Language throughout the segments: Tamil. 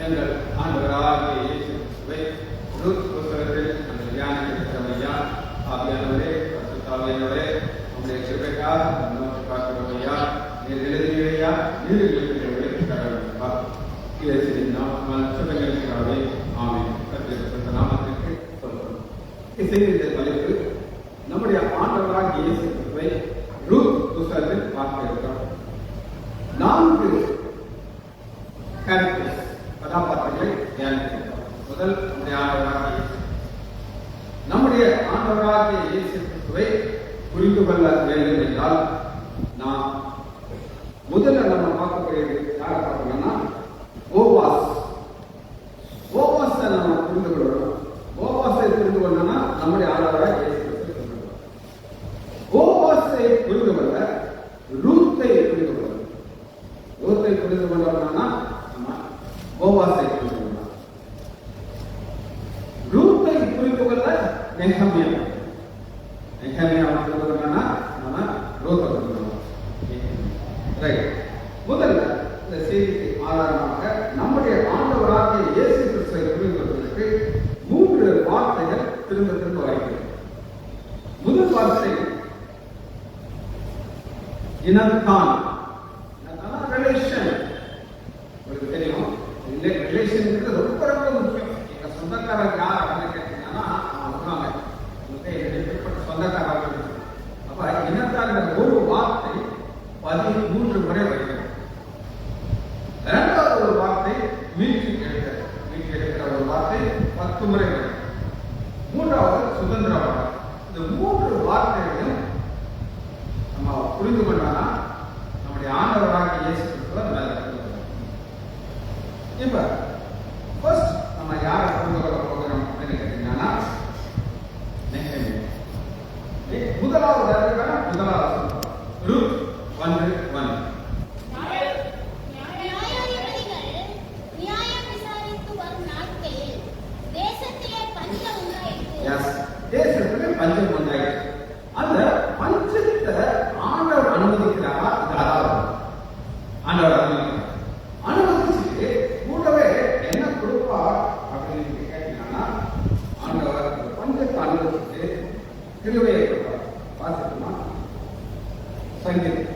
எங்கள் ஆண்டவராகிய இயேசு கிறிஸ்துவை ரூத் புத்தகத்தில் அந்த தியானிக்கிறவையா ஆவியானவரே பரிசுத்தாவியானவரே உங்களுடைய கிருபைக்காக நோக்கி பார்க்கிறவையா நீர் எழுதியவையா நீர் எழுதியவையை கடவுளா இயேசுவின் நாமத்தால் சுபங்களுக்காகவே ஆமென். கர்த்தருடைய நாமத்திற்கு ஸ்தோத்திரம். இசையின் தலைப்பு நம்முடைய ஆண்டவராகிய இயேசு கிறிஸ்துவை ரூத் புத்தகத்தில் பார்க்க இருக்கிறோம். 4 கேரக்டர்ஸ் கதாபாத்திரங்களை தியானிக்கிறோம். முதல் நம்முடைய ஆண்டவராகிய இயேசு கிறிஸ்துவை புரிந்து கொள்ள வேண்டும் என்றால் நாம் முதல்ல நம்ம பார்க்கக்கூடியது யாரை பார்க்கணும்னா போவாஸை நம்ம புரிந்து கொள்ளணும். போவாஸை புரிந்து கொள்ளணும்னா நம்முடைய ஆண்டவராகிய இயேசு கிறிஸ்துவை போவாஸை புரிந்து கொள்ள ரூத்தை புரிந்து கொள்ளணும். ரூத்தை புரிந்து கொள்ளணும்னா போவாஸை புரிந்து கொள்ளலாம். ரூத்தை புரிந்து கொள்ள நெகமியா புரிந்து கொள்ளனா நம்ம ரூத்தை புரிந்து கொள்ளலாம். முதல்ல இந்த செய்திக்கு ஆதாரமாக நம்முடைய ஆண்டவராகிய இயேசு கிறிஸ்துவை புரிந்து கொள்வதற்கு 3 வார்த்தைகள் திரும்ப திரும்ப வருகிறது. முதல் வார்த்தை இனத்தான். ரிலேஷன். உங்களுக்கு தெரியும், ரிலேஷன் ரொம்ப ரொம்ப முக்கியம். எங்க சொந்தக்காரர் யார் அப்படின்னு கேட்டீங்கன்னா சொல்லுவாங்க சொந்தக்காரர். அப்ப இனத்தால் ஒரு வார்த்தை 13 முறை வருகிறது. இரண்டாவது ஒரு வார்த்தை மீட்டு எடுக்கிற ஒரு வார்த்தை 10 முறை வருகிறது. மூன்றாவது சுதந்திர வார்த்தை. இந்த 3 வார்த்தைகளையும் நம்ம புரிந்து கொண்டோம்னா நம்முடைய ஆண்டவராகிய இயேசு கிறிஸ்துவை நல்லா புரிந்து. இப்ப ஃபர்ஸ்ட் நம்ம யாரை புரிந்து கொள்ள போகிறோம் அப்படின்னு கேட்டீங்கன்னா முதலாவது ரூத் 1:1. தேசத்திலே பஞ்சம் உண்டாயிற்று. அந்த பஞ்சத்தை ஆண்டவர் அனுமதிக்கிறாரா? ஆண்டவர் அனுமதிச்சுட்டு கூடவே என்ன கொடுப்பா அப்படின்னு கேட்டீங்கன்னா ஆண்டவர் பஞ்சத்தை அனுமதிச்சுட்டு கிருபையை கொடுப்பார். பார்த்துக்கணுமா? சங்கீதம்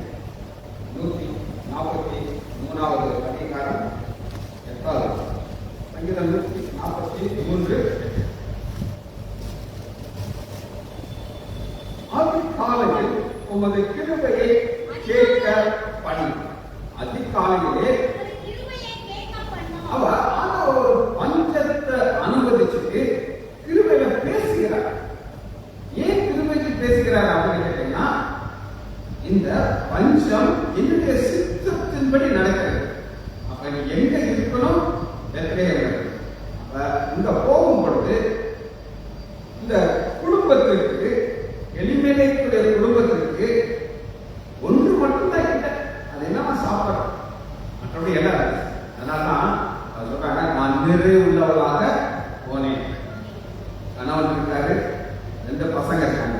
143வது அதிகாரம் 8வது சங்கீதம் 143. அதிகாலையில் உமது கிருபையை கேட்க பண்ணி. அதிகாலையிலே அவர் ஒரு பஞ்சத்தை அனுமதிச்சுட்டு கிருபையில பேசுகிறார். ஏன் கிருபைக்கு பேசுகிறார் அப்படின்னு கேட்டீங்கன்னா இந்த பஞ்சம் என்னுடைய சித்தத்தின்படி நடக்கிறது. அப்ப எங்க இருக்கணும்? அப்ப இங்க போகும் பொழுது இந்த குடும்பத்திற்கு எலிமெலேக்குடைய குடும்பத்திற்கு ஒன்று மட்டும்தான் இல்லை. அது என்னமா சாப்பிடணும், மற்றபடி எல்லாம். அதனால்தான் சொல்றாங்க, நான் நிறைவு உள்ளவளாக போனேன். கணவன் இருக்காரு, 2 பசங்க இருக்காங்க.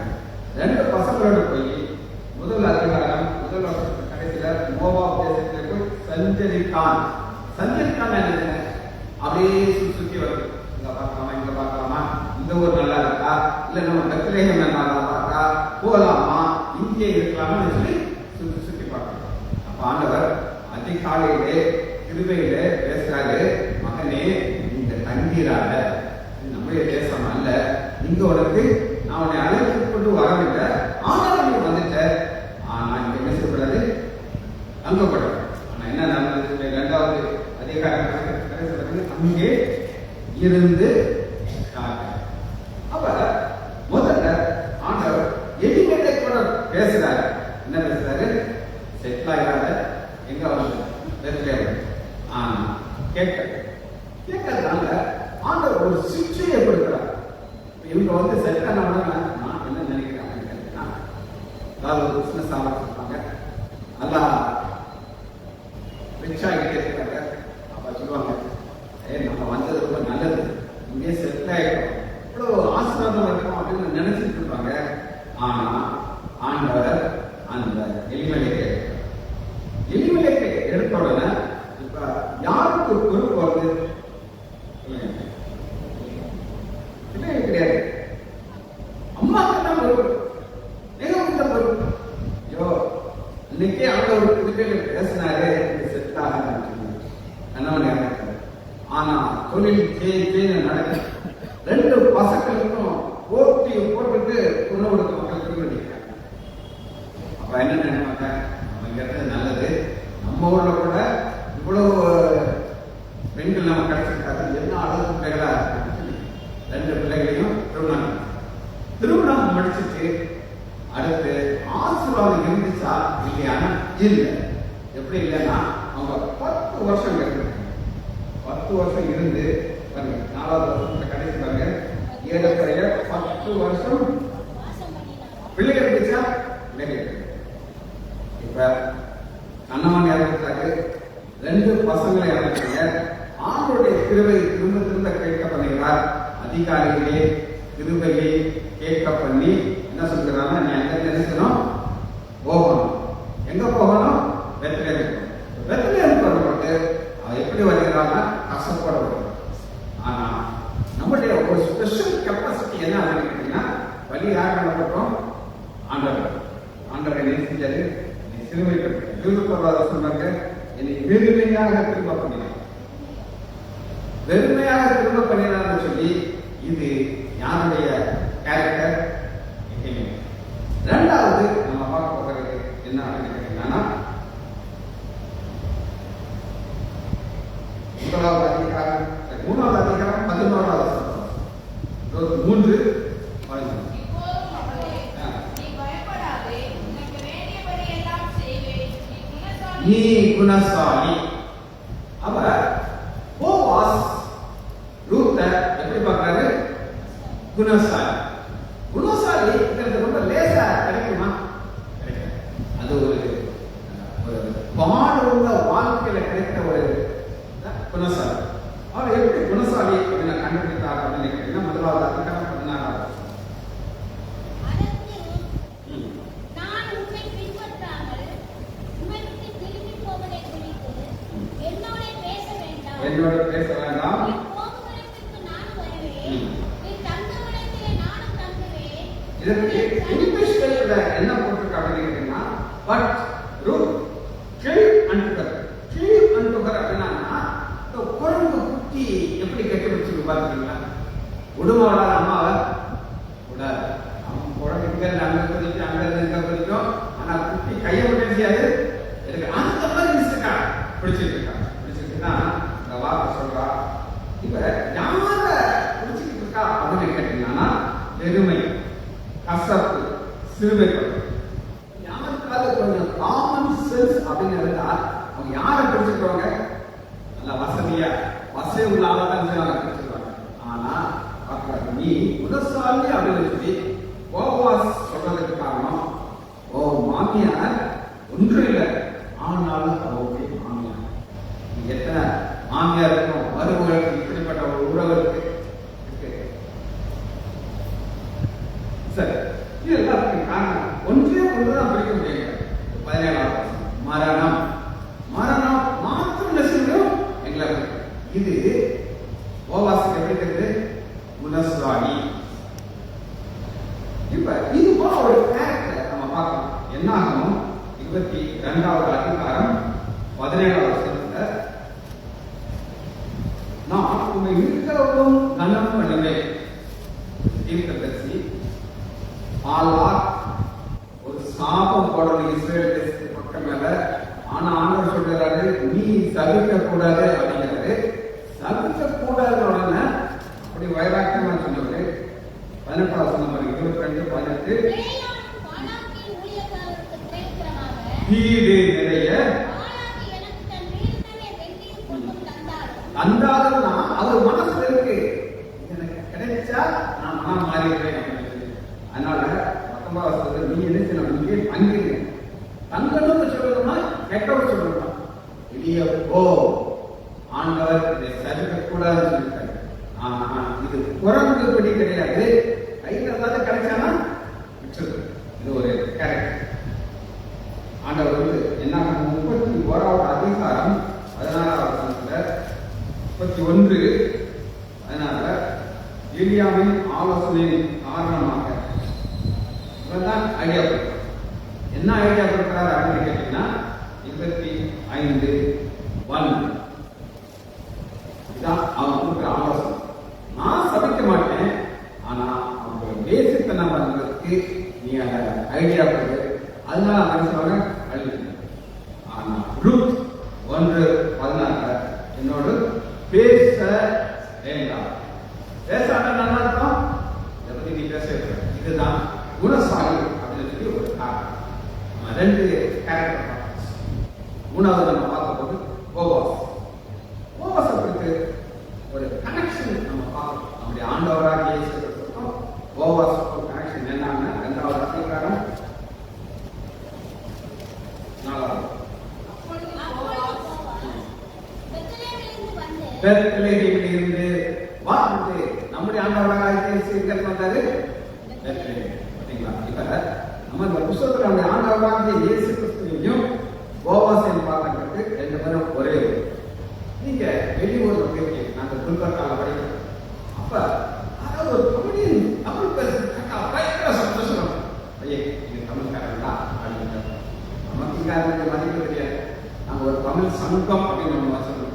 2 பசங்களோட போய் முதல் அதிகாரம் முதல் வருஷத்துக்கு கடைசியில மோவாப் தேசத்துல போய் சஞ்சரித்தான். என்ன அப்படியே சுத்தி வருது. இங்க பார்க்கலாமா, இங்க பார்க்கலாமா, இந்த ஊர் நல்லா இருக்கா, இல்ல நம்ம பெத்லெஹேம் நல்லா இருக்கா, போகலாமா, இங்கே இருக்கலாம்னு சொல்லி சுத்தி பார்க்கணும். அப்ப ஆண்டவர் அதிகாலையிலே கிருபையில பேசுறாரு, மகனே நீங்க தங்கிறாத, நம்முடைய தேசம் அல்ல, இங்க உனக்கு நான் உன்னை அழைத்து கொண்டு வரவில்லை, ஆனால் நீ வந்துட்ட. ஆனா இங்க என்ன செய்யக்கூடாது? தங்கப்படும். ஆனா என்ன நடந்தது? 2வது அதிகாரம் அங்கே இருந்து அவ முதல்ல ஆண்டவர் எலிமெண்டை கூட பேசுறாரு. என்ன பேசுறாரு? செட்டில் ஆகிறாத, எங்க வந்து கேட்கறதுனால ஆண்டவர் ஒரு சிக்ஷை ஏற்படுத்துறார். இவங்க வந்து செட் ஆனவங்க நான் என்ன நினைக்கிறேன், அதாவது ஒரு பிசினஸ் ஆரம்பிச்சிருப்பாங்க, நல்லா ரிச் ஆகிட்டே இருக்காங்க. அப்ப சொல்லுவாங்க, நம்ம வந்தது ரொம்ப நல்லது, இங்கே செட்டில் ஆகிடும், இவ்வளவு ஆசீர்வாதம் இருக்கும் அப்படின்னு நினைச்சிட்டு இருப்பாங்க. ஆனா ஆண்டவர் அந்த எலிமெலேக்கை எடுத்த உடனே இப்ப யாருக்கு பொறுப்பு வருது? கிடையாது. அம்மாக்கு தான் பொறுப்பு, மிக பொறுப்பு. ஐயோ இன்னைக்கே அவங்க ஒரு புதுப்பேர் பேசினாரு, செட் ஆக கணவன் இறந்தாரு. ஆனா தொழில் நடக்குது. 2 பசங்களுக்கும் போட்டி போட்டுட்டு பொண்ணு கொடுத்த மக்கள் திருவடிக்கிறாங்க. அப்ப என்ன நினைப்பாங்க, அவங்க நல்லது, நம்ம ஊர்ல கூட இவ்வளவு பெண்கள் நம்ம கிடைச்சிருக்காரு, என்ன அளவுக்கு பிள்ளைகளா இருக்கு. 2 பிள்ளைகளையும் திருமணம் முடிச்சுட்டு அடுத்து ஆசீர்வாதம் இருந்துச்சா இல்லையானா இல்லை. எப்படி இல்லைன்னா அவங்க 10 வருஷம் இருக்காங்க. 10 வருஷம் இருந்து 4வது வருஷத்துல கடைசி பாருங்க, ஏறக்குறைய 10 வருஷம் பிள்ளைகள் இருந்துச்சா. இப்ப கணவன் இறந்துட்டாரு, 2 பசங்களை இறந்துட்டாங்க. ஆண்டோடைய கிருபை திரும்ப திரும்ப கேட்க பண்ணுகிறார். அதிகாரிகளே கிருபையை கேட்க பண்ணி என்ன சொல்கிறாங்க, நீ எங்க நினைக்கணும் போகணும். எங்க போகணும்? பெத்லகேம். பெத்லகேம் போறவங்க எப்படி வருகிறாங்க, கஷ்டப்பட வருகிறாங்க. ஆனா நம்முடைய ஒரு ஸ்பெஷல் கெப்பாசிட்டி என்ன கேட்டீங்கன்னா, வழி யார் பண்ணப்பட்டோம்? ஆண்டவரை நேசிச்சாரு. சிறுமை சொன்னாங்க, என்னை வெறுமையாக திரும்ப பண்ணினார். வெறுமையாக திரும்ப பண்ணினார்னு சொல்லி இது யாருடைய கேரக்டர்? 2வது நம்ம பார்க்க போகிறது என்ன கேட்டீங்கன்னா, 3வது அதிகாரம் 11வது 3 நீ குணசாலி. அவ போவாஸ் ரூத்த எப்படி பார்க்கறாரு? குணசாலி. குணசாலி ரொம்ப லேசா கிடைக்குமா? அது ஒரு பாடுள்ள வாழ்க்கையில கிடைத்த ஒரு குணசாலி. அவர் எப்படி குணசாலி அப்படின்னு கண்டுபிடித்தார் அப்படின்னு கேட்டீங்கன்னா, 1வது அதிகாரம் 16வது. என்னோட பேச வேண்டாம், இதற்கு இங்கிலீஷ்ல என்ன போட்டிருக்காங்க, but Ruth came unto her. Came unto her அப்படின்னா குரங்கு குட்டி எப்படி கட்டி வச்சிருக்கு பாத்தீங்களா? உடுமாவா அம்மாவை கூடாது. அவன் குரங்கு இங்க அங்க பிடிக்கும், அங்க இங்க பிடிக்கும். ஆனா குட்டி கையை விட்டு செய்யாது. அந்த மாதிரி மிஸ்டேக்கா பிடிச்சிருக்கா. பிடிச்சிருக்குன்னா இந்த வார்த்தை சொல்றா, இப்ப யார பிடிச்சிட்டு இருக்கா அப்படின்னு கேட்டீங்கன்னா, பெருமை, கசப்பு, சிறுமைப்பட்டு யாருக்காவது கொஞ்சம் காமன் சென்ஸ் அப்படின்னு இருந்தா அவங்க யாரை பிடிச்சிருக்காங்க? நல்ல வசதியா வசதி உள்ள ஆளதான் பிடிச்சிருக்காங்க. ஆனா நீ குணசாலி அப்படின்னு சொல்லி போவாஸ் சொல்றதுக்கு காரணம், ஓ மாமியார் ஒன்றும் இல்லை, ஆனாலும் அவருடைய மாமியார். எத்தனை மாமியார் இருக்கும் மருமகளுக்கு இப்படிப்பட்ட ஒரு உறவு இருக்கு. சரி, இது எல்லாத்துக்கும் காரணம் ஒன்றே ஒன்றுதான் பிடிக்க முடியுங்க. 17வது மரணம். மரணம் மாத்திரம் நெசவும் எங்களை இது போவாசுக்கு எப்படி தெரியுது? குணசாலி. இப்ப இது போல ஒரு கேரக்டர் நம்ம பார்க்கலாம். என்ன ஆகணும்? 22வது அதிகாரம் 17வது வசனத்துல, நான் உண்மை மிகவும் கனம் பண்ணுவேன். தீர்க்கதரிசி ஆளார் ஒரு சாபம் போடணும் இஸ்ரேல் தேசத்துக்கு பக்கம் மேல. ஆனா ஆண்டவர் சொல்றாரு, நீ சபிக்க கூடாது அப்படிங்கிறாரு. சபிக்க கூடாது உடனே அப்படி வைராக்கியமா சொன்னவரு 18வது வசனம் 22 18 வீடு நிறைய தந்தாருன்னா அவர் மனசுல இருக்கு, எனக்கு கிடைச்சா நான் மனம் மாறிடுறேன். அதனால 19வது வசனத்துல நீ என்ன செய்யணும்? இங்கே தங்கிடுங்க. தங்கணும்னு சொல்லணும்னா கெட்டவர் சொல்லணும். வெளியே போ, ஆண்டவர் இதை சதிக்க கூடாதுன்னு சொல்லிட்டாரு. ஆனா இது குரங்கு படி கிடையாது. கையில ஏதாவது கிடைச்சானா வச்சிருக்கு. இது ஒரு கேரக்டர். ஆண்டவர் என்ன 31வது அதிகாரம் 16வது வசனத்துல 31 அதனால எலியாவின் ஆலோசனையின் காரணமாக இவர்தான் ஐடியா கொடுக்கிறார். என்ன ஐடியா கொடுக்கிறார் அப்படின்னு கேட்டீங்கன்னா 25:1 இதான் அவன் கொடுக்குற ஆலோசனை. நான் சபிக்க மாட்டேன், ஆனா அவங்க வேசித்தனம் பண்றதுக்கு நீ அந்த ஐடியா கொடு, அதனால மனுஷனோட அழிவு. ஆனா ரூத் 1:16 என்னோட பேச வேண்டாம். பேசாட்ட நல்லா இருக்கும். இதை பத்தி நீ பேச வைக்கிற இதுதான் குணசாலி அப்படின்னு சொல்லி ஒரு காரணம். 2 கேரக்டர். மூணாவது நம்ம பார்க்க போது போவாஸ். போவாஸை குறித்து ஒரு கனெக்ஷன் நம்ம பார்க்கணும். நம்முடைய ஆண்டவராக இயேசு கிறிஸ்துவுக்கும் போவாஸுக்கும் கனெக்ஷன் என்னன்னா 2வது அதிகாரம் 4வது. பெத்லெஹேமில் இருந்து வந்து நம்முடைய ஆண்டவராக இயேசு எங்க வந்தாரு? பெத்லெஹேம். பாத்தீங்களா? இப்ப நம்ம இந்த புத்தகத்துல நம்முடைய ஆண்டவராக இயேசு கிறிஸ்துவையும் போவாஸையும் பார்க்கறதுக்கு 2 பேரும் ஒரே. நீங்க வெளியூர்ல போயிருக்கீங்க, நாங்க குல்பர்கால படிக்கிறோம். அப்ப அதாவது ஒரு தமிழின் தமிழ் பேசுறதுக்கா பயங்கர சந்தோஷம். ஐயே இது தமிழ்காரங்களா அப்படின்னு நமக்கு இங்க மதிப்பு தெரியாது. நாங்க ஒரு தமிழ் சங்கம் அப்படின்னு நம்ம வச்சிருக்கோம்.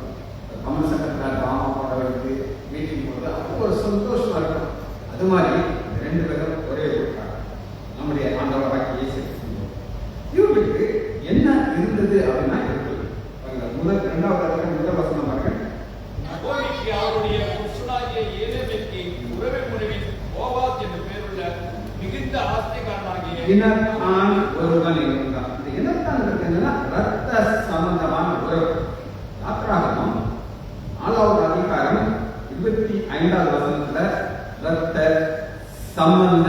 தமிழ் சங்கத்தில் ராமா போட வைத்து மீட்டிங் போது அப்போ ஒரு சந்தோஷமா இருக்கும். அது மாதிரி 2 பேரும் ஒரே இருக்காங்க. நம்முடைய ஆண்டவராக இயேசு இவர்களுக்கு என்ன இருந்தது அப்படின்னா இருக்குது. முதல் 2வது முதல் வசனம் பாருங்க. அவருடைய புருஷனாகிய ஏலேமெக்கு உறவு முறையில் போவாஸ் என்ற பெயருள்ள மிகுந்த ஆஸ்திகாரனாகிய இனத்தான் ஒருவன் இருந்தான். இந்த இனத்தான் என்னன்னா ரத்த சம்பந்தமான உறவு. யாத்திராகமம் 4வது அதிகாரம் 25வது வசனத்துல ரத்த சம்பந்த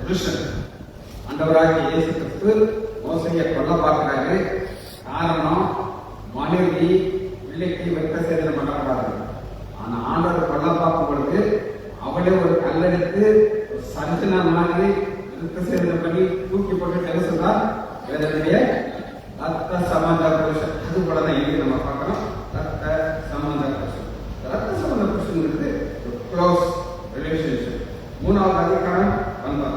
புருஷன் ஆண்டவராகிய இயேசு கிறிஸ்து மோசையை கொல்ல பார்க்கிறாரு. காரணம் மனைவி பிள்ளைக்கு வெட்ட சேதனை பண்ணக்கூடாது. ஆனா ஆண்டவர் கொல்ல பார்க்கும் பொழுது அவளே ஒரு கல்லெடுத்து சர்ஜனா மாதிரி வெட்ட சேதனை பண்ணி தூக்கி போட்டு என்ன சொல்றார்? வேதனுடைய ரத்த சம்பந்த புருஷன். அது போலதான் இங்கே நம்ம பார்க்கிறோம். ரத்த சம்பந்த புருஷன். ரத்த சம்பந்த புருஷன் க்ளோஸ் ரிலேஷன்ஷிப். 3வது அதிகாரம் 9.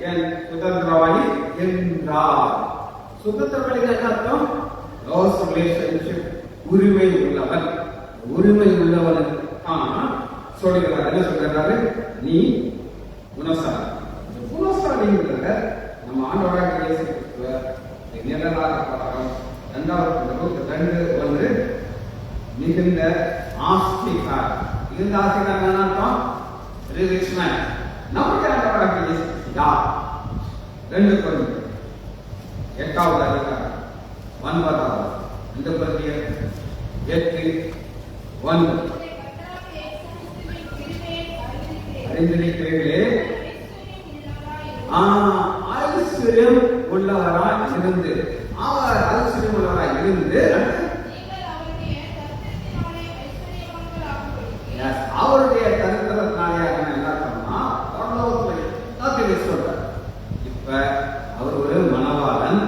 என் சுதந்திரவாளி என்றார். சுதந்திரவாளி அர்த்தம் க்ளோஸ் ரிலேஷன்ஷிப், உரிமை உள்ளவன். உரிமை உள்ளவன் சொல்லுகிறார். என்ன சொல்றாரு? நீ குணசாலி. குணசாலிங்கிறத நம்ம ஆண்டவராக இயேசு கிறிஸ்துவ நிழலாக பார்க்கிறோம். 2:1 மிகுந்த ஆஸ்திகார். மிகுந்த ஆஸ்திகார் என்ன அர்த்தம்? Rich man. நம்முடைய ஆண்டவராக இயேசு யார்? 2 கொரிந்தியர் 8வது அதிகாரம் 9வது. 2 கொரிந்தியர் 8:1 அறிந்திருக்கிறீர்களே, ஐஸ்வர்யம் உள்ளவராய் இருந்து, அவர் ஐஸ்வர்யம் உள்ளவராய் இருந்து அவருடைய தரித்திரத்தினாலே என்ன சொன்னா சொல்றார். இப்ப அவர் ஒரு மணவாளன்,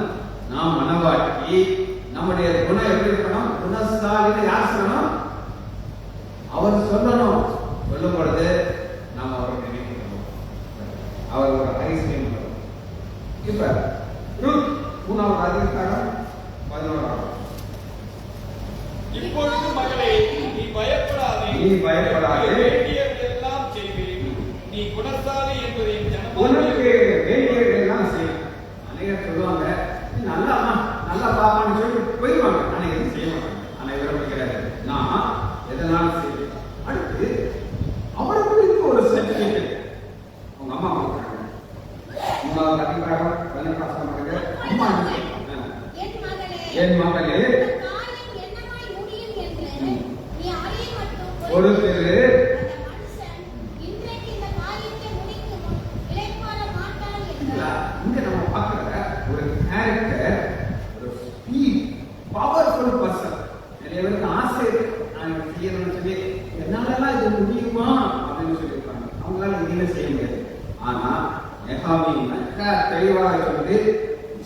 நாம் மணவாட்டி. நம்முடைய குணம் எப்படி இருக்கணும்? குணசாலின்னு யார் சொல்லணும்? அவர் சொல்லணும். சொல்லும் பொழுது நாம் அவரை நினைக்கணும். அவர் ஒரு ஐஸ்வர்யம். இப்ப 3வது அதிகாரம் 11. இப்பொழுது மகளே, நீ பயப்படாதே, வேண்டியதெல்லாம் செய்வேன். நீ குணசாலி என்பதை உனக்கு வேண்டியதெல்லாம் செய்யும். அனைவரும் சொல்லுவாங்க நல்லா நல்லா பாப்பான்னு சொல்லி போயிடுவாங்க. அனைவரும் செய்ய மாட்டாங்க. அனைவரும் கிடையாது. நான் எதனாலும் செய்வேன். அடுத்து அவர்களுக்கு ஒரு சர்டிபிகேட் உங்க அம்மா கொடுக்குறாங்க. 3வது அதிகாரம் 12 அம்மா என் மகளே ஒரு பேரு இங்க நம்ம பார்க்கிற ஒரு கேரக்டர், ஒரு ஸ்பீட், பவர்ஃபுல் பர்சன். நிறைய பேருக்கு ஆசை நான் செய்யணும்னு சொல்லி என்னாலலாம் இது முடியுமா அப்படின்னு சொல்லியிருப்பாங்க. அவங்களால எதுவுமே செய்ய முடியாது. ஆனா நெகாமி மிக தெளிவாக சொல்லி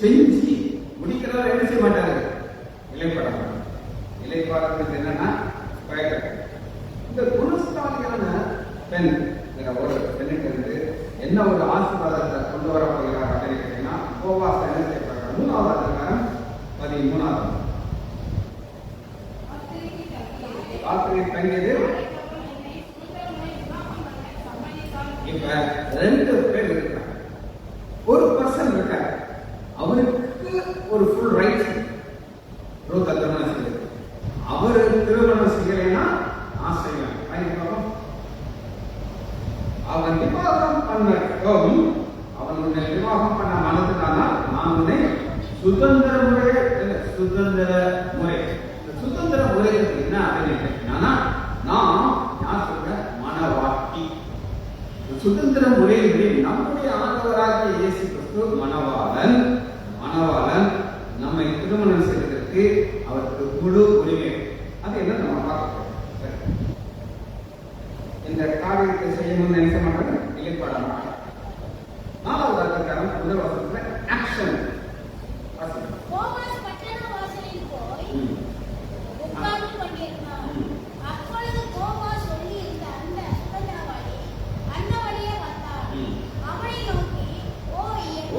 செஞ்சு முடிக்கிறவர் என்ன செய்ய மாட்டாரு, இலைப்பாடம். இலைப்பாடுறது என்னன்னா இந்த குணஸ்தாலியான பெண் ஒரு பெண்ணுக்கு இருந்து என்ன ஒரு ஆசீர்வாதத்தை கொண்டு வர போகிறார் அப்படின்னு கேட்டீங்கன்னா, உபவாசம் என்ன செய்யப்படுறாங்க. 3வது அதிகாரம் 13வது ராத்திரி தங்கியது. இப்ப 2 பேர் இருக்காங்க, ஒரு பர்சன் இருக்காரு, அவருக்கு ஒரு ஃபுல் ரைட் திருமணம் செய்யுது. அவரு திருமணம் செய்யலைன்னா நான் செய்வேன். அவன் விவாகம் பண்ண அவனுடைய விவாகம் பண்ண மனதுனால நான் உன்னை சுதந்திர முறை சுதந்திர முறைக்கு என்ன அப்படின்னு கேட்டீங்கன்னா, நான் யார் சொல்ற மனவாட்டி. சுதந்திர முறையிலே நம்முடைய ஆண்டவராகிய இயேசு கிறிஸ்து மணவாளன் நம்மை திருமணம் செய்வதற்கு அவருக்கு முழு உரிமை. அது என்ன நம்ம பார்க்கிறோம். இந்த காரியத்தை செய்யணும்னு நினைக்க மாட்டாங்க, இலைப்பாட மாட்டாங்க. 4வது அதிகாரம் 1 வசனத்துல ஆக்ஷன்.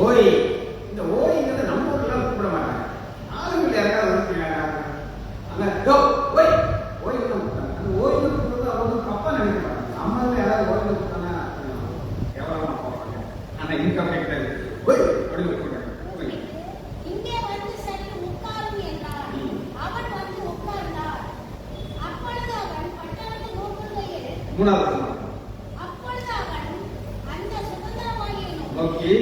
ஓய், இந்த ஓய்ங்கிறது நம்ம ஊர்ல கூப்பிட மாட்டாங்க. ஆளுங்க யாராவது மூணாவது நோக்கி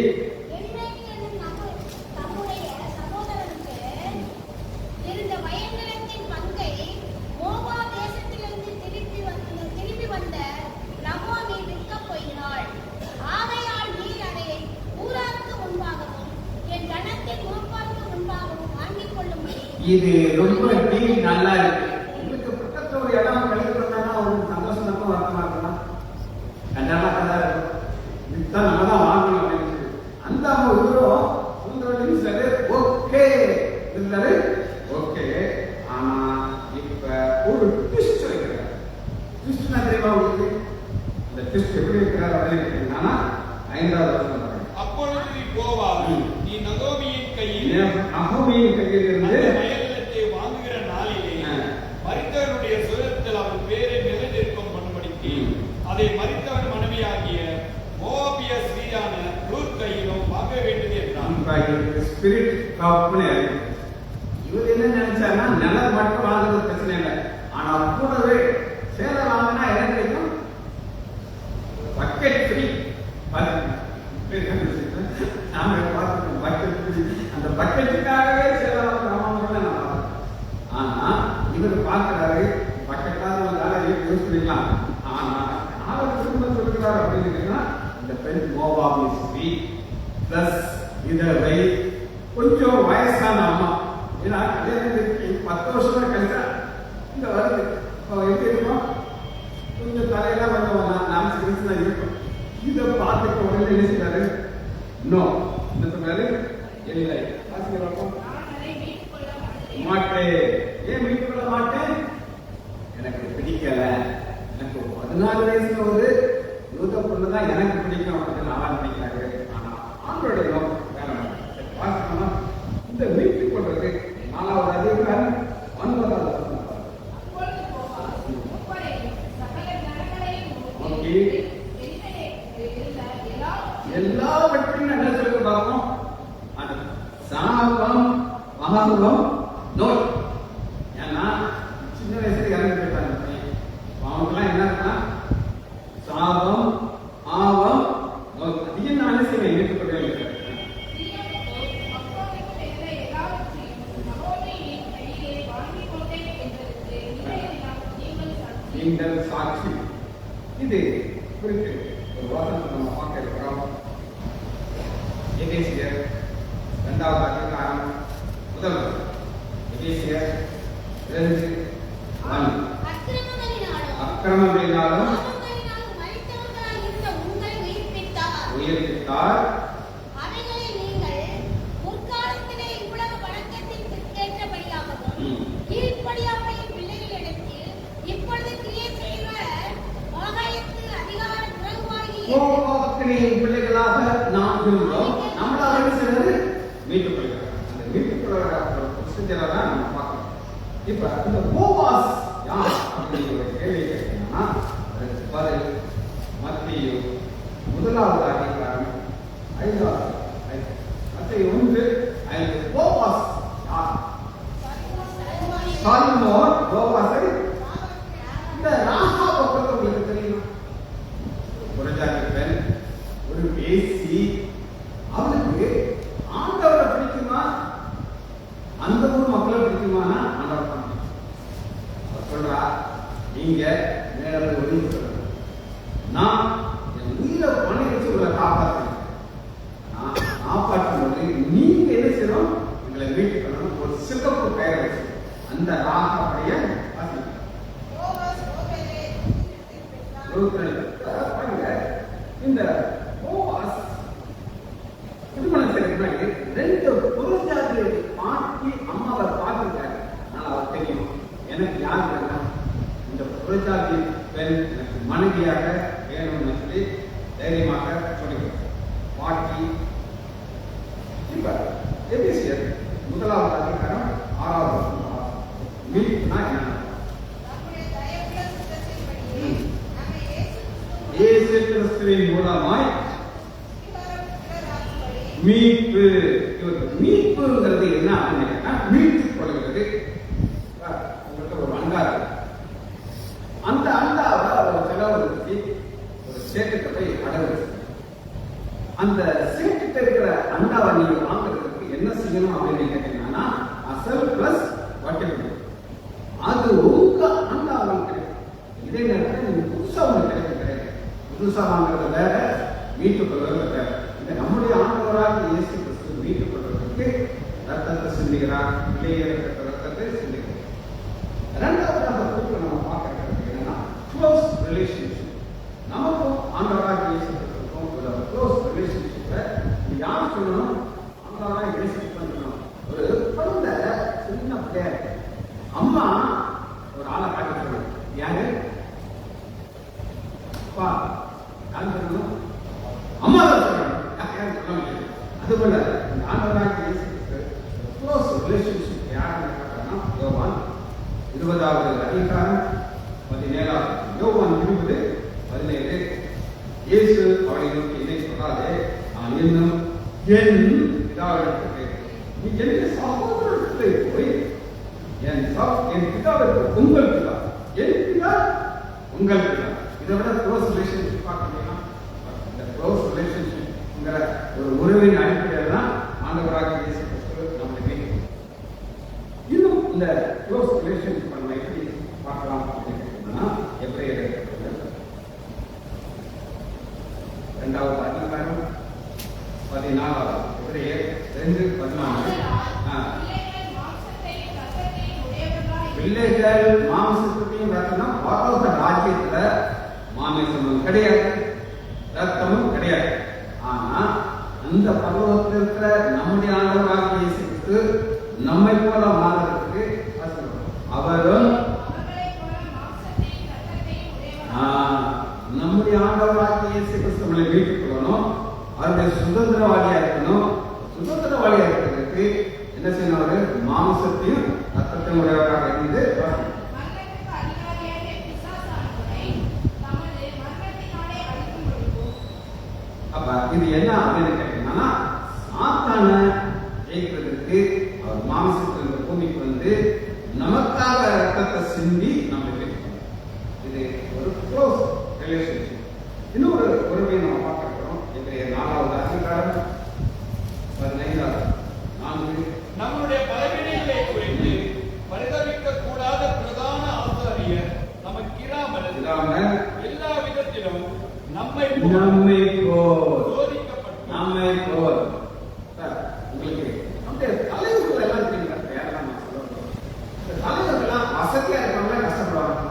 இது ரொம்ப டீல் நல்லா இருக்கு. உங்களுக்கு பக்கத்துல ஒரு இடம் கழிக்கிறதுனா உங்களுக்கு சந்தோஷம் இருக்கும், வருத்தமா இருக்கலாம், கண்டாம கதா இருக்கும். இதுதான் நம்ம தான் வாங்கணும் அப்படின்னு அந்த இவரும் சுந்தரம் சரி ஓகே இருந்தாரு ஓகே. ஆனா இப்ப ஒரு ட்விஸ்ட் வைக்கிறார். ட்விஸ்ட் தெரியுமா உங்களுக்கு? அந்த ட்விஸ்ட் எப்படி வைக்கிறார் அப்படின்னு கேட்டீங்கன்னா 5வது வசனம். அப்பொழுது நீ போவாய், நீ நகோமியின் கையில் இருந்து வயல்நிலத்தை வாங்குகிற நாளிலே மரித்தவனுடைய சுரத்தில் அவன் பேரை நிலைநிற்கும் பண்ணும்படிக்கு அதை மரித்தவன் மனைவியாகிய மோவாபிய ஸ்ரீயான ரூத் கையிலும் வாங்க வேண்டியது என்றான். ஸ்பிரிட் காப்புன்னு இவர் என்ன நினைச்சாருன்னா, நிலம் மட்டும் வாங்குறது பிரச்சனை இல்லை, ஆனா கூடவே சேலை வாங்கினா என்ன கிடைக்கும்? Bucket free. நாம பார்த்துக்கோம் பக்கெட் ஃப்ரீ. அந்த பக்கெட்டுக்காகவே சேலை வாங்குறாங்க. ஆனா இவர் பார்க்கிறாரு, பக்கெட்டாக வந்தாலும் யூஸ் பண்ணிக்கலாம். ஆனா அவர் திரும்ப சொல்கிறார் அப்படின்னு இந்த பெண் மோவாபிய ஸ்திரீ பிளஸ் விதவை, கொஞ்சம் வயசான அம்மா. ஏன்னா கல்யாணத்துக்கு 10 வருஷமா கழிச்சா இந்த வருது எப்படி இருக்கும், கொஞ்சம் தலையெல்லாம் கொஞ்சம் நாம சிரிச்சு தான் இருக்கும். இதை பார்த்துக்க உடனே என்ன செய்யறாரு? இன்னும் என்ன சொன்னாரு? இல்லை மாட்டேன். ஏன் மீட்கொள்ள மாட்டேன்? எனக்கு பிடிக்கல. எனக்கு 14 வயசுல ஒரு யூத பொண்ணுதான் எனக்கு பிடிக்கும் அப்படின்னு அவன் நினைக்கிறாரு. ஆனா ஆண்களுடைய நோக்கம் வேற. பார்க்கணும் இந்த மீட்பு கொள்வது 4வது அதிகாரம் 9வது எல்லாவற்றையும் என்ன சொல்ல பார்க்கணும்? சாபம் மகாபம் நோய். ஏன்னா சின்ன வயசுல இறந்து போயிட்டாங்க. அவங்களுக்குலாம் என்ன இருக்குன்னா சாபம் ஆபம் நோய். அதிகம் நானே செய்வேன் ஏற்றுக்கொள்ளவே இல்லை. நீங்கள் சாட்சி. இது குறித்து ஒரு வாசனை நம்ம பார்க்க இருக்கிறோம். எபேசியர் 2வது அதிகாரம் 1 எபேசியர் 2:1 அக்கிரமங்களினாலும் உயிர்ப்பித்தார். வைத்தார். அவைகளை நீங்கள் முற்காலத்திலே இவ்வுலக வழக்கத்திற்கு ஏற்றபடியாகவும் கீழ்ப்படியாமையின் பிள்ளைகளிடத்தில் இப்பொழுது கிரியை செய்கிற ஆகாயத்து அதிகார பிரபுவாகிய கோபாக்கினியின் பிள்ளைகளாக நாம் இருக்கிறோம். நம்மளால என்ன செய்யறது? மீட்டுக் கொள்கிறார். அந்த மீட்டுக் கொள்கிற ப்ரொசீஜரை தான் நம்ம பார்க்கணும். இப்ப இந்த போவாஸ் யார் அப்படிங்கிற ஒரு கேள்வி கேட்டீங்கன்னா அதுக்கு பதில் மத்தேயு 1வது அதிகாரம் 5வது மத்தேயு 1:5 போவாஸ் யார்? சால்மோன் போவாஸை இந்த ராகாப பத்தி உங்களுக்கு தெரியுமா? புறஜாதி பெண், ஒரு வேசி. அவளுக்கு ஆண்டவரை பிடிக்குமா? அந்த ஊர் மக்களை பிடிக்குமானா ஆண்டவர் தான். அவர் சொல்றா, நீங்க மேல ஒதுங்கி சொல்லுங்க, நான் என் உயிரை பணி வச்சு உங்களை காப்பாற்றுறேன். நான் காப்பாற்றும் போது நீங்க என்ன செய்யணும்? எங்களை வீட்டுக்கு வரணும். ஒரு சிறப்பு பெயர் வச்சு அந்த ராகாவுடைய இந்த போவாஸ் திருமணம் செய்யறதுக்கு ரெண்டு புறஜாதியை மாற்றி அம்மாவை பார்த்துருக்காரு. ஆனால் அவர் தெரியும் எனக்கு யார் வேணும், இந்த புறஜாதி பெண் எனக்கு மனைவியாக வேணும்னு சொல்லி தைரியமாக சொல்லுகிறார். பாட்டி இப்ப எபிசியர் 1வது அதிகாரம் 6வது மீட்புனா என்ன? இயேசு கிறிஸ்துவின் மூலமாய் மீட்பு. மீட்புங்கிறது என்ன அப்படின்னா மீட்டுக் கொள்கிறது. உங்களுக்கு ஒரு அண்டா இருக்கு. அந்த அண்டாவை ஒரு செலவழிச்சு ஒரு சேட்டுக்கு போய் அடகு. அந்த சேட்டுக்கு இருக்கிற அண்டாவை நீங்க வாங்குறதுக்கு என்ன செய்யணும் அப்படின்னு கேட்டீங்கன்னா அசல் பிளஸ் வட்டி. அது உங்க அண்டா உங்களுக்கு கிடைக்கும். இதே நேரத்தில் நீங்க புதுசா உங்களுக்கு கிடையாது. புதுசா வாங்குறது வேற, மீட்டுக் கொள்வது வேற. இந்த நம்முடைய ஆண்டவராக இயேசு கிறிஸ்து மீட்டுக் கொள்வதற்கு ரத்தத்தை சிந்துகிறார். இளையர்களுக்கு ரத்தத்தை சிந்துகிறார். இரண்டாவதாக நம்ம பார்க்கறது என்னன்னா க்ளோஸ் ரிலேஷன்ஷிப். நமக்கும் ஆண்டவராக இயேசு கிறிஸ்துக்கும் ஒரு க்ளோஸ் ரிலேஷன்ஷிப்பை யார் சொல்லணும்? ஆண்டவராக இயேசு பண்ணணும். ஒரு குழந்தை சின்ன பிள்ளையா அம்மா ஒரு ஆளை காட்ட சொல்லணும். யாரு? அப்பா. யார் சொல்லணும்? அம்மா தான் சொல்லணும். அதுபோல இந்த ஆண்டவராக இயேசு கிறிஸ்து க்ளோஸ் ரிலேஷன்ஷிப் யாருன்னு கேட்டாங்கன்னா யோவான் 20வது அதிகாரம் 17 யோவான் 20:17 இயேசு அவரை நோக்கி இதை சொல்லாதே, நான் இன்னும் என் பிதாவிடத்திற்கு நீ என் சகோதரத்தை போய் என் பிதாவிற்கு உங்கள் பிதா, என் பிதா உங்கள் பிதா. இதை விட க்ளோஸ் ரிலேஷன்ஷிப் பார்க்கணும்னா இந்த க்ளோஸ் ரிலேஷன்ஷிப்ங்கிற ஒரு உறவின் அடிப்படையில் தான் ஆண்டவராக இயேசு கிறிஸ்து நம்மளுக்கு. இன்னும் இந்த க்ளோஸ் ரிலேஷன்ஷிப் நம்ம எப்படி பார்க்கலாம் அப்படின்னா எப்படி 2வது அதிகாரம் 14 எபிரேயர் 2:14 பிள்ளைகள் மாம்சத்தையும் ரத்தமும் பரலோக ராஜ்யத்துல மாமிசமும் கிடையாது, ரத்தமும் கிடையாது. ஆனா அந்த பரலோகத்தில் இருக்கிற நம்முடைய ஆண்டவராக இயேசு கிறிஸ்து நம்மை போல மாறுறதுக்கு அவரும் நம்முடைய ஆண்டவராக இயேசு கிறிஸ்து நம்மளை வீட்டுக் கொள்ளணும். அவருடைய சுதந்திரவாதியா இருக்கணும். சுதந்திரவாதியா இருக்கிறதுக்கு என்ன செய்யணும்? மாம்சத்தையும் ரத்தத்தையும் உடையவராக இருந்து அப்ப இது என்ன அப்படின்னு கேட்டீங்கன்னா சாத்தான ஜெயிக்கிறதுக்கு அவர் மாம்சத்தில் இந்த பூமிக்கு வந்து நமக்காக ரத்தத்தை சிந்தி நம்மளுக்கு இது ஒரு க்ளோஸ் ரிலேஷன்ஷிப். இன்னொரு உறவை நம்ம பார்க்கிறோம். இன்றைய 4வது அதிகாரம் 15 நம்முடைய பலவீனங்களை குறித்து பரிதவிக்க கூடாத பிரதான ஆசாரியர் நமக்கிராமல் எல்லா விதத்திலும் நம்மை போல் உங்களுக்கு நம்முடைய தலைவர்கள் எல்லாம் தெரியுங்க. தலைவர்கள்லாம் வசதியா இருக்கவங்க கஷ்டப்படுவாங்க.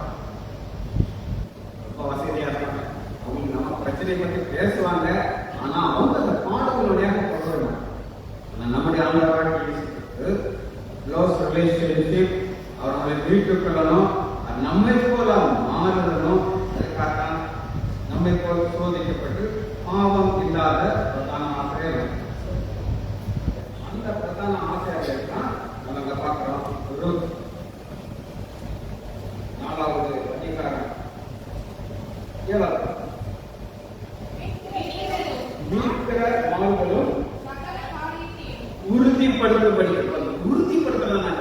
உறுதிப்படுத்தும்படி உறுதிப்படுத்துறதுனால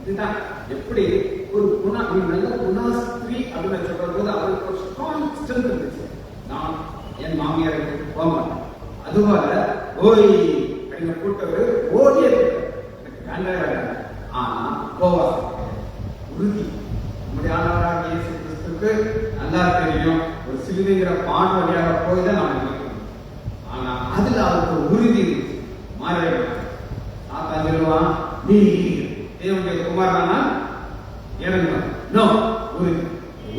இதுதான் எப்படி ஒரு நல்ல குணஸ்திரீ அப்படின்னு சொல்ற போது அவருக்கு ஒரு ஸ்ட்ராங் ஸ்ட்ரென்த் இருந்துச்சு. நான் என் மாமியாருக்கு போக மாட்டேன், அதுபோல ஓய் அப்படின்னு கூட்டவர் ஓடியே எனக்கு வேண்டாம். ஆனா போவா உறுதி. நம்முடைய ஆண்டவராகிய இயேசு கிறிஸ்துவுக்கு நல்லா தெரியும் ஒரு சிலுவைங்கிற பான் வழியாக போய் தான் நாம் நினைக்கணும். ஆனா அதுல அவருக்கு ஒரு உறுதி இருந்துச்சு, மாறவே நான் சொல்லுவான் நீ தேவனுடைய குமாரனா எனக்கு நோ உறுதி.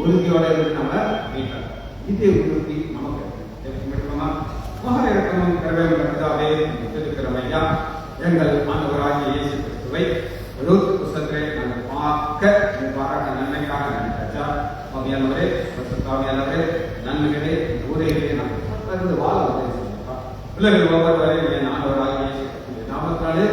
உறுதியோட இருந்து நம்ம மீட்டோம். இதே உறுதி நமக்கு மகா இறக்கமும் கருணையுள்ள பிதாவே இருக்கிறோம் ஐயா. எங்கள் ஆண்டவராகிய இயேசு கிறிஸ்துவை ரூத் புத்தகத்திலே நாங்கள் பார்க்க பாராட்ட நன்மைக்காக நன்றி. ஆவியானவரே, ஆவியானவரே, நன்மைகளே ஊரைகளே நாங்கள் வாழ உதவி செய்வோம். பிள்ளைகள் ஒவ்வொருவரையும் என் ஆண்டவராகிய இயேசு கிறிஸ்துவின் நாமத்தாலே